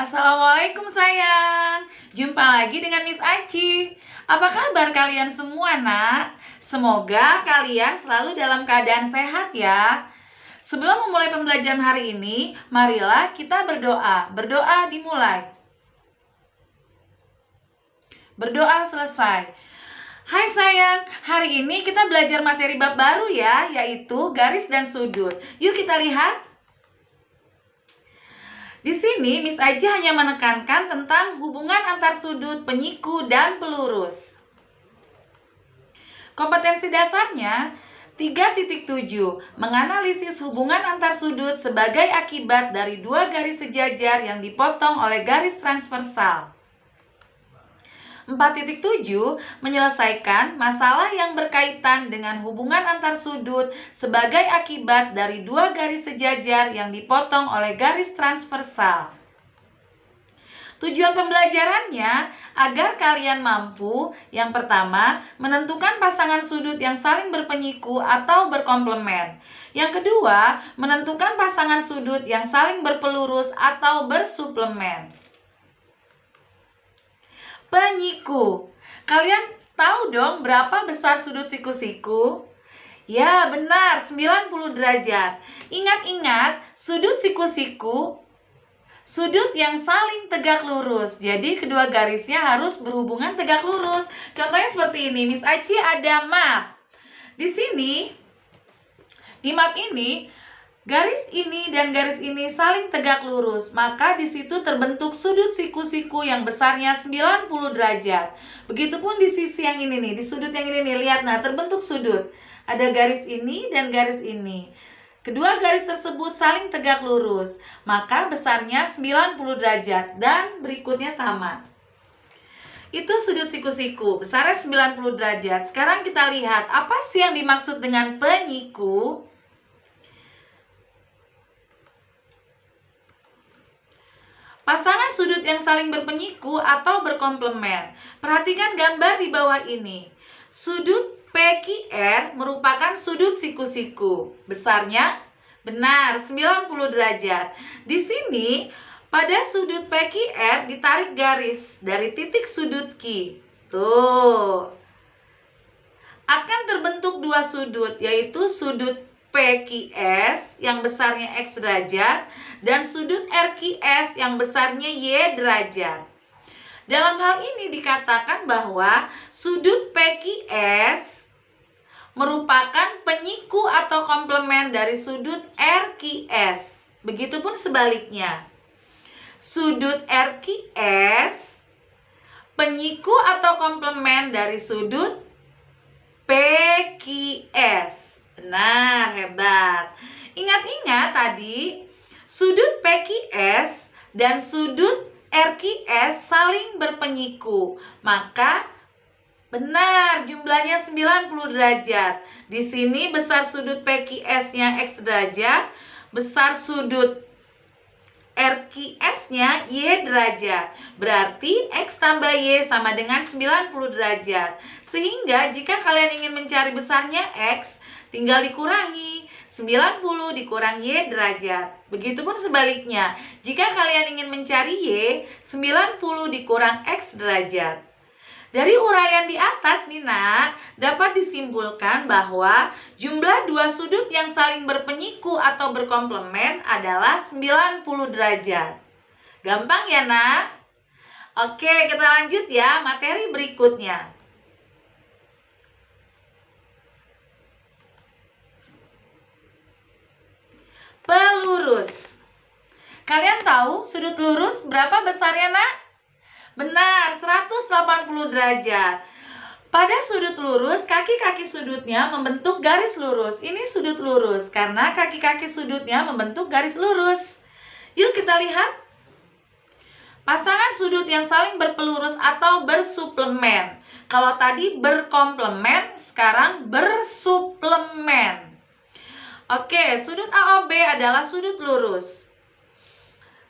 Assalamualaikum sayang. Jumpa lagi dengan Miss Aci. Apa kabar kalian semua, nak? Semoga kalian selalu dalam keadaan sehat ya. Sebelum memulai pembelajaran hari ini, marilah kita berdoa. Berdoa dimulai. Berdoa selesai. Hai sayang, hari ini kita belajar materi bab baru ya, yaitu garis dan sudut. Yuk kita lihat. Di sini Miss Aji hanya menekankan tentang hubungan antar sudut, penyiku, dan pelurus. Kompetensi dasarnya 3.7, menganalisis hubungan antar sudut sebagai akibat dari dua garis sejajar yang dipotong oleh garis transversal. 4.7, menyelesaikan masalah yang berkaitan dengan hubungan antar sudut sebagai akibat dari dua garis sejajar yang dipotong oleh garis transversal. Tujuan pembelajarannya agar kalian mampu, yang pertama, menentukan pasangan sudut yang saling berpenyiku atau berkomplement. Yang kedua, menentukan pasangan sudut yang saling berpelurus atau bersuplemen. Penyiku. Kalian tahu dong berapa besar sudut siku-siku? Ya, benar, 90 derajat. Ingat-ingat, sudut siku-siku sudut yang saling tegak lurus. Jadi kedua garisnya harus berhubungan tegak lurus. Contohnya seperti ini. Miss Aci ada map. Di sini, di map ini, garis ini dan garis ini saling tegak lurus. Maka di situ terbentuk sudut siku-siku yang besarnya 90 derajat. Begitupun di sisi yang ini nih, di sudut yang ini nih. Lihat, nah terbentuk sudut. Ada garis ini dan garis ini. Kedua garis tersebut saling tegak lurus, maka besarnya 90 derajat dan berikutnya sama. Itu sudut siku-siku, besarnya 90 derajat. Sekarang kita lihat, apa sih yang dimaksud dengan penyiku? Pasangan sudut yang saling berpenyiku atau berkomplement. Perhatikan gambar di bawah ini. Sudut PQR merupakan sudut siku-siku. Besarnya benar 90 derajat. Di sini pada sudut PQR ditarik garis dari titik sudut Q. Tuh. Akan terbentuk dua sudut, yaitu sudut PQS yang besarnya X derajat dan sudut RQS yang besarnya Y derajat. Dalam hal ini dikatakan bahwa sudut PQS merupakan penyiku atau komplement dari sudut RQS. Begitupun sebaliknya. Sudut RQS penyiku atau komplement dari sudut PQS. Benar, hebat. Ingat-ingat tadi, sudut PQS dan sudut RQS saling berpenyiku. Maka benar, jumlahnya 90 derajat. Di sini besar sudut PQS-nya X derajat, besar sudut RQS-nya Y derajat. Berarti X tambah Y sama dengan 90 derajat. Sehingga jika kalian ingin mencari besarnya X, tinggal dikurangi 90 dikurang Y derajat. Begitupun sebaliknya, jika kalian ingin mencari Y, 90 dikurang X derajat. Dari uraian di atas nih nak, dapat disimpulkan bahwa jumlah dua sudut yang saling berpenyiku atau berkomplement adalah 90 derajat. Gampang ya nak? Oke, kita lanjut ya materi berikutnya. Pelurus. Kalian tahu sudut lurus berapa besarnya nak? Benar, 180 derajat. Pada sudut lurus, kaki-kaki sudutnya membentuk garis lurus. Ini sudut lurus, karena kaki-kaki sudutnya membentuk garis lurus. Yuk kita lihat. Pasangan sudut yang saling berpelurus atau bersuplemen. Kalau tadi berkomplement, sekarang bersuplemen. Oke, sudut AOB adalah sudut lurus.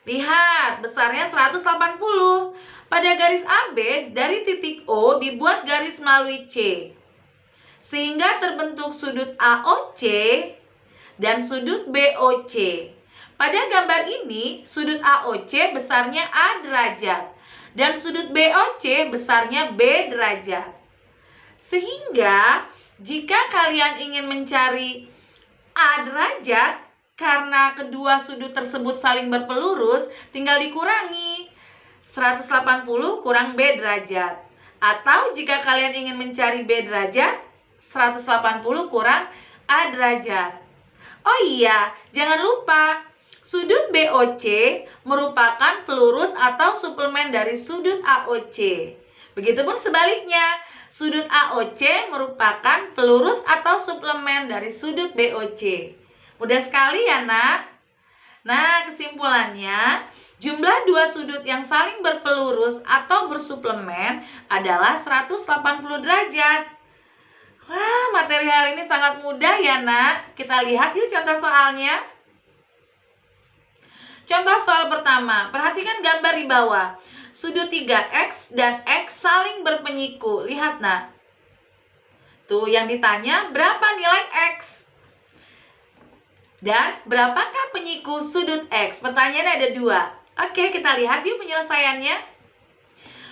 Lihat, besarnya 180. Pada garis AB, dari titik O dibuat garis melalui C. Sehingga terbentuk sudut AOC dan sudut BOC. Pada gambar ini, sudut AOC besarnya A derajat dan sudut BOC besarnya B derajat. Sehingga, jika kalian ingin mencari A derajat, karena kedua sudut tersebut saling berpelurus, tinggal dikurangi 180 kurang B derajat. Atau jika kalian ingin mencari B derajat, 180 kurang A derajat. Oh iya, jangan lupa, sudut BOC merupakan pelurus atau suplemen dari sudut AOC. Begitupun sebaliknya, sudut AOC merupakan pelurus atau suplemen dari sudut BOC. Mudah sekali ya, nak? Nah, kesimpulannya, jumlah dua sudut yang saling berpelurus atau bersuplemen adalah 180 derajat. Wah, materi hari ini sangat mudah ya, nak? Kita lihat yuk contoh soalnya. Contoh soal pertama, perhatikan gambar di bawah. Sudut 3X dan X saling berpenyiku. Lihat, nak. Tuh, yang ditanya berapa nilai X? Dan berapakah penyiku sudut X? Pertanyaannya ada dua. Oke, kita lihat yuk penyelesaiannya.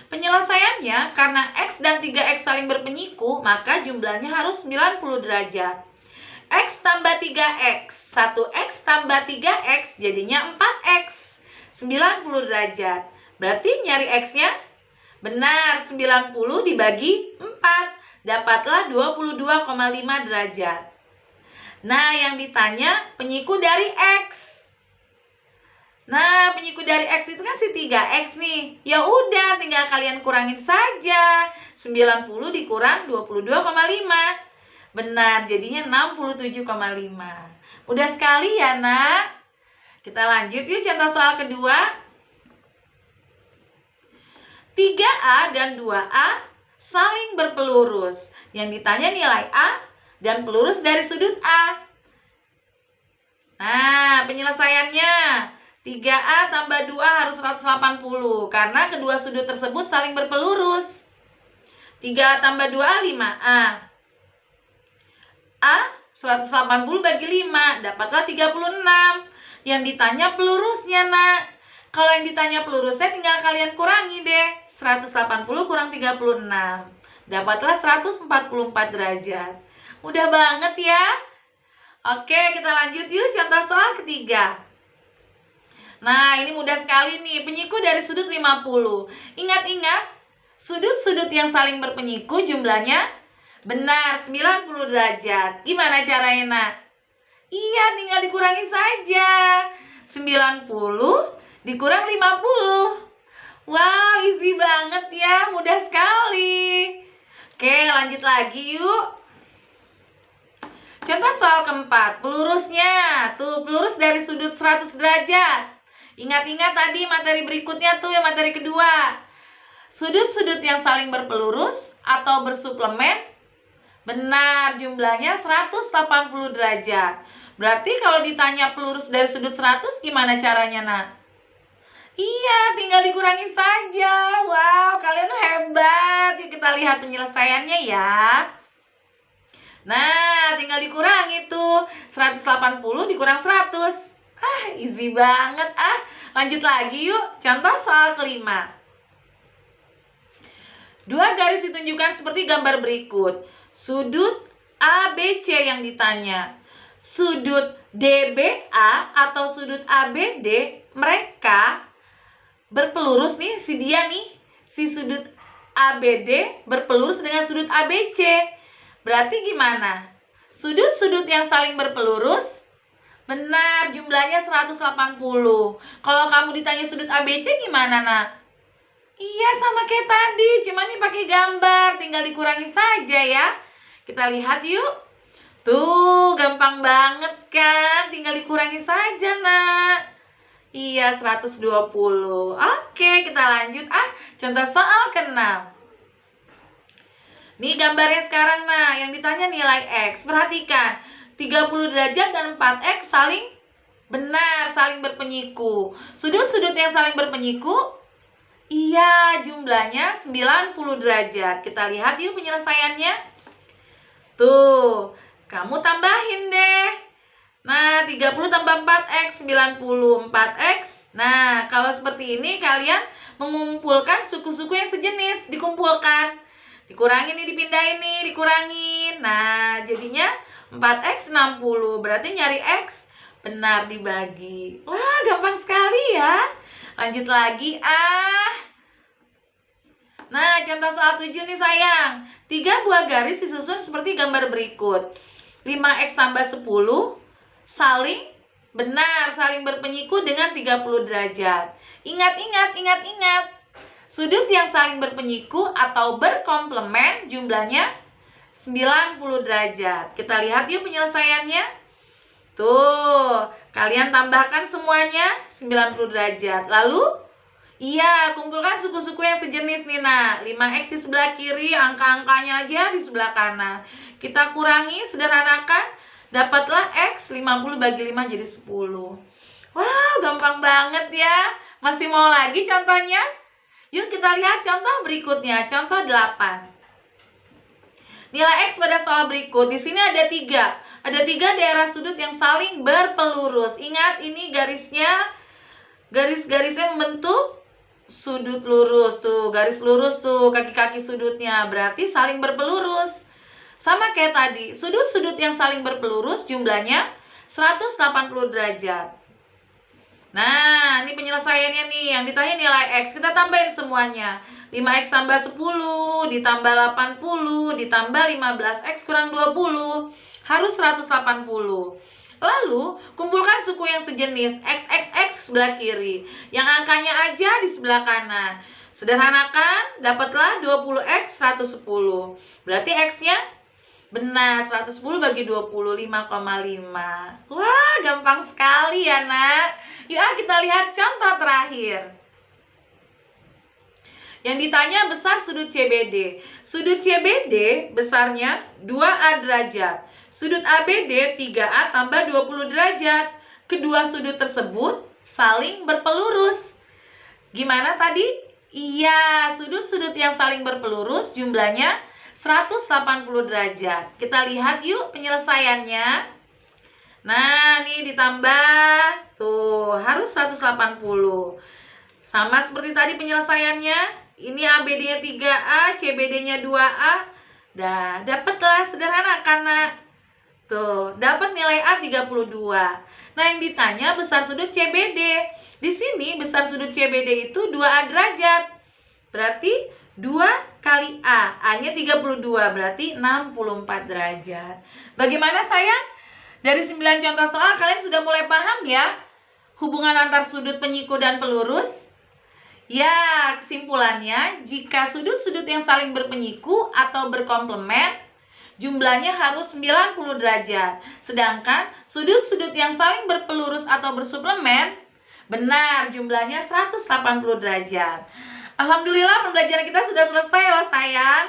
Penyelesaiannya, karena X dan 3X saling berpenyiku, maka jumlahnya harus 90 derajat. X tambah 3X, 1X tambah 3X, jadinya 4X. 90 derajat. Berarti nyari X-nya? Benar, 90 dibagi 4. Dapatlah 22,5 derajat. Nah, yang ditanya penyiku dari X. Nah, penyiku dari X itu kan si 3X nih. Ya udah, tinggal kalian kurangin saja. 90 dikurang 22,5. Benar, jadinya 67,5. Mudah sekali ya, nak? Kita lanjut yuk contoh soal kedua. 3A dan 2A saling berpelurus. Yang ditanya nilai A dan pelurus dari sudut A. Nah, penyelesaiannya 3A tambah 2 harus 180 karena kedua sudut tersebut saling berpelurus. 3A tambah 2A 5A. A 180 bagi 5 dapatlah 36. Yang ditanya pelurusnya, nak. Kalau yang ditanya pelurusnya tinggal kalian kurangi deh. 180 kurang 36 dapatlah 144 derajat. Mudah banget ya. Oke, kita lanjut yuk contoh soal ketiga. Nah, ini mudah sekali nih. Penyiku dari sudut 50. Ingat-ingat, sudut-sudut yang saling berpenyiku jumlahnya benar 90 derajat. Gimana caranya, nak? Iya, tinggal dikurangi saja. 90 dikurang 50. Wow, easy banget ya. Mudah sekali. Oke, lanjut lagi yuk. Contoh soal keempat, pelurusnya. Tuh, pelurus dari sudut 100 derajat. Ingat-ingat tadi materi berikutnya tuh, yang materi kedua. Sudut-sudut yang saling berpelurus atau bersuplemen, benar, jumlahnya 180 derajat. Berarti kalau ditanya pelurus dari sudut 100, gimana caranya, nak? Iya, tinggal dikurangi saja. Wow, kalian hebat. Yuk kita lihat penyelesaiannya ya. Nah, tinggal dikurangi tuh. 180 dikurang 100. Ah, easy banget. Lanjut lagi yuk. Contoh soal kelima. Dua garis ditunjukkan seperti gambar berikut. Sudut ABC yang ditanya. Sudut DBA atau sudut ABD, mereka berpelurus nih, si dia nih. Si sudut ABD berpelurus dengan sudut ABC. Berarti gimana? Sudut-sudut yang saling berpelurus, benar, jumlahnya 180. Kalau kamu ditanya sudut ABC gimana, nak? Iya, sama kayak tadi, cuma nih pakai gambar, tinggal dikurangi saja ya. Kita lihat yuk. Tuh, gampang banget kan? Tinggal dikurangi saja, nak. Iya, 120. Oke, kita lanjut. Contoh soal ke-6. Nih gambarnya sekarang, nah, yang ditanya nilai X. Perhatikan, 30 derajat dan 4X saling benar, saling berpenyiku. Sudut-sudut yang saling berpenyiku, iya, jumlahnya 90 derajat. Kita lihat yuk penyelesaiannya. Tuh, kamu tambahin deh. Nah, 30 tambah 4x, 94x. Nah, kalau seperti ini kalian mengumpulkan suku-suku yang sejenis, dikumpulkan. Dikurangin nih, dipindahin nih, dikurangin. Nah, jadinya 4x 60. Berarti nyari x, benar dibagi. Wah, gampang sekali ya. Lanjut lagi, Nah, contoh soal 7 nih sayang. 3 buah garis disusun seperti gambar berikut. 5x tambah 10 saling berpenyiku dengan 30 derajat. Ingat. Sudut yang saling berpenyiku atau berkomplement jumlahnya 90 derajat. Kita lihat yuk penyelesaiannya. Tuh, kalian tambahkan semuanya 90 derajat. Lalu, kumpulkan suku-suku yang sejenis nih. Nah, 5x di sebelah kiri, angka-angkanya aja di sebelah kanan. Kita kurangi, sederhanakan, dapatlah x, 50 bagi 5 jadi 10. Wow, gampang banget ya. Masih mau lagi contohnya? Yuk kita lihat contoh berikutnya, contoh 8. Nilai X pada soal berikut. Di sini ada 3. Ada 3 daerah sudut yang saling berpelurus. Ingat, ini garis-garisnya membentuk sudut lurus. Tuh, garis lurus tuh, kaki-kaki sudutnya. Berarti saling berpelurus. Sama kayak tadi, sudut-sudut yang saling berpelurus jumlahnya 180 derajat. Nah, ini penyelesaiannya nih. Yang ditanya nilai X, kita tambahin semuanya. 5x tambah 10, ditambah 80, ditambah 15x kurang 20. Harus 180. Lalu, kumpulkan suku yang sejenis, x sebelah kiri. Yang angkanya aja di sebelah kanan. Sederhanakan, dapatlah 20x 110. Berarti x-nya benar, 110 bagi 20, 5,5. Wah, gampang sekali ya, nak. Yuk, kita lihat contoh terakhir. Yang ditanya besar sudut CBD. Sudut CBD besarnya 2A derajat. Sudut ABD 3A tambah 20 derajat. Kedua sudut tersebut saling berpelurus. Gimana tadi? Iya, sudut-sudut yang saling berpelurus jumlahnya 180 derajat. Kita lihat yuk penyelesaiannya. Nah, nih ditambah. Tuh, harus 180. Sama seperti tadi penyelesaiannya. Ini ABD-nya 3A, CBD-nya 2A. Dah, dapatlah sederhana karena tuh, dapat nilai A 32. Nah, yang ditanya besar sudut CBD. Di sini besar sudut CBD itu 2A derajat. Berarti 2 kali A. A-nya 32, berarti 64 derajat. Bagaimana sayang? Dari 9 contoh soal kalian sudah mulai paham ya hubungan antar sudut penyiku dan pelurus? Ya, kesimpulannya, jika sudut-sudut yang saling berpenyiku atau berkomplement, jumlahnya harus 90 derajat. Sedangkan sudut-sudut yang saling berpelurus atau bersuplemen, benar, jumlahnya 180 derajat. Alhamdulillah, pembelajaran kita sudah selesai loh sayang.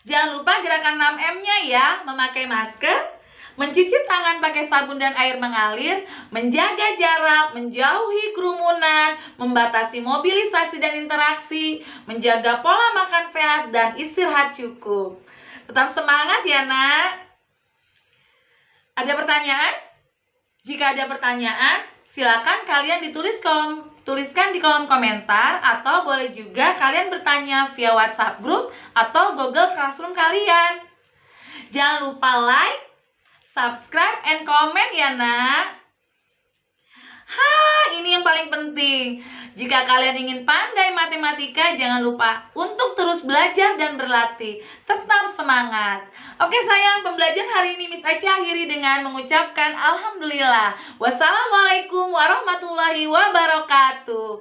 Jangan lupa gerakan 6M-nya ya, memakai masker, mencuci tangan pakai sabun dan air mengalir, menjaga jarak, menjauhi kerumunan, membatasi mobilisasi dan interaksi, menjaga pola makan sehat dan istirahat cukup. Tetap semangat ya, nak. Ada pertanyaan? Jika ada pertanyaan, silakan kalian tuliskan di kolom komentar, atau boleh juga kalian bertanya via WhatsApp group atau Google Classroom kalian. Jangan lupa like, subscribe, and comment ya, nak. Ini yang paling penting. Jika kalian ingin pandai matematika, jangan lupa untuk terus belajar dan berlatih. Tetap semangat. Oke sayang, pembelajaran hari ini Miss Aci akhiri dengan mengucapkan Alhamdulillah. Wassalamualaikum warahmatullahi wabarakatuh.